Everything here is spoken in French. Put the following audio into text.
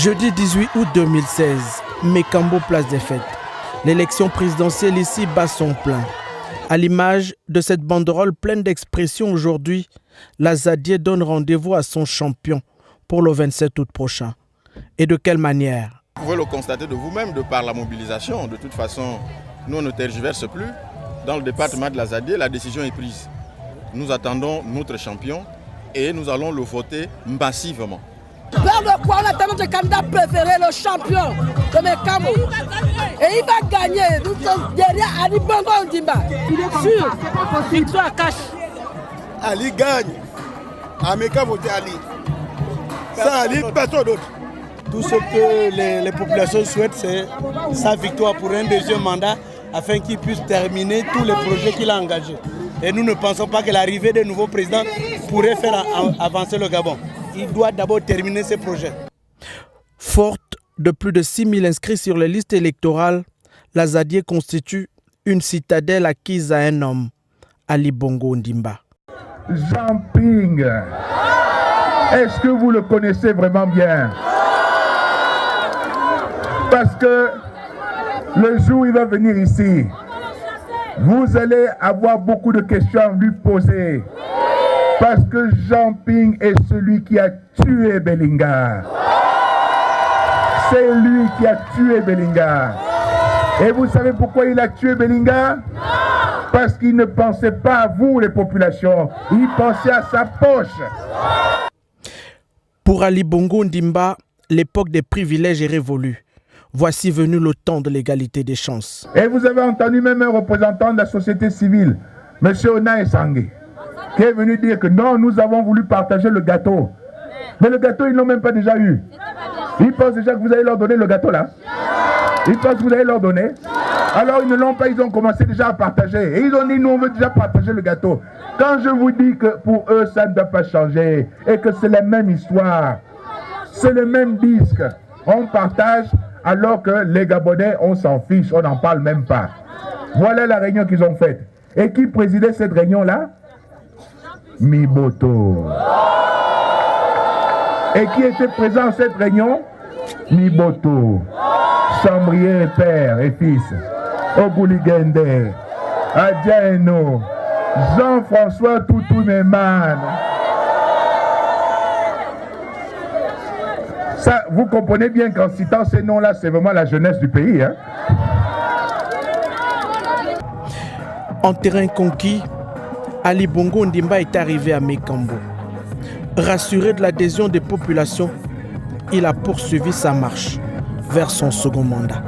Jeudi 18 août 2016, Mekambo, place des Fêtes. L'élection présidentielle ici bat son plein. À l'image de cette banderole pleine d'expressions aujourd'hui, la Zadie donne rendez-vous à son champion pour le 27 août prochain. Et de quelle manière? Vous pouvez le constater de vous-même, de par la mobilisation. De toute façon, nous on ne tergiverse plus. Dans le département de la Zadie, la décision est prise. Nous attendons notre champion et nous allons le voter massivement. Vers le quoi on attend notre candidat préféré, le champion de Mekambo. Et il va gagner. Nous sommes derrière Ali Bongo Ondimba. Sûr, victoire cash. Ali gagne. À Mekambo, c'est Ali. Ça, Ali, personne d'autre. Tout ce que les populations souhaitent, c'est sa victoire pour un deuxième mandat afin qu'il puisse terminer tous les projets qu'il a engagés. Et nous ne pensons pas que l'arrivée des nouveaux présidents pourrait faire avancer le Gabon. Il doit d'abord terminer ses projets. Forte de plus de 6 000 inscrits sur les listes électorales, la Zadie constitue une citadelle acquise à un homme, Ali Bongo Ondimba. Jean Ping, est-ce que vous le connaissez vraiment bien? Parce que le jour où il va venir ici, vous allez avoir beaucoup de questions à lui poser. Parce que Jean Ping est celui qui a tué Bellinga. C'est lui qui a tué Bellinga. Et vous savez pourquoi il a tué Bellinga? Parce qu'il ne pensait pas à vous, les populations. Il pensait à sa poche. Pour Ali Bongo Ondimba, l'époque des privilèges est révolue. Voici venu le temps de l'égalité des chances. Et vous avez entendu même un représentant de la société civile, M. Ona Esangé, qui est venu dire que non, nous avons voulu partager le gâteau. Mais le gâteau, ils ne l'ont même pas déjà eu. Ils pensent déjà que vous allez leur donner le gâteau là. Ils pensent que vous allez leur donner. Alors ils ne l'ont pas, ils ont commencé déjà à partager. Et ils ont dit, nous on veut déjà partager le gâteau. Quand je vous dis que pour eux, ça ne doit pas changer, et que c'est la même histoire, c'est le même disque, on partage, alors que les Gabonais, on s'en fiche, on n'en parle même pas. Voilà la réunion qu'ils ont faite. Et qui présidait cette réunion-là? Miboto. Et qui était présent à cette réunion? Miboto. Chambrier, père et fils. Oguligende. Adjaeno. Jean-François Toutouneman. Ça, vous comprenez bien qu'en citant ces noms-là, c'est vraiment la jeunesse du pays. Hein? En terrain conquis, Ali Bongo Ondimba est arrivé à Mekambo. Rassuré de l'adhésion des populations, il a poursuivi sa marche vers son second mandat.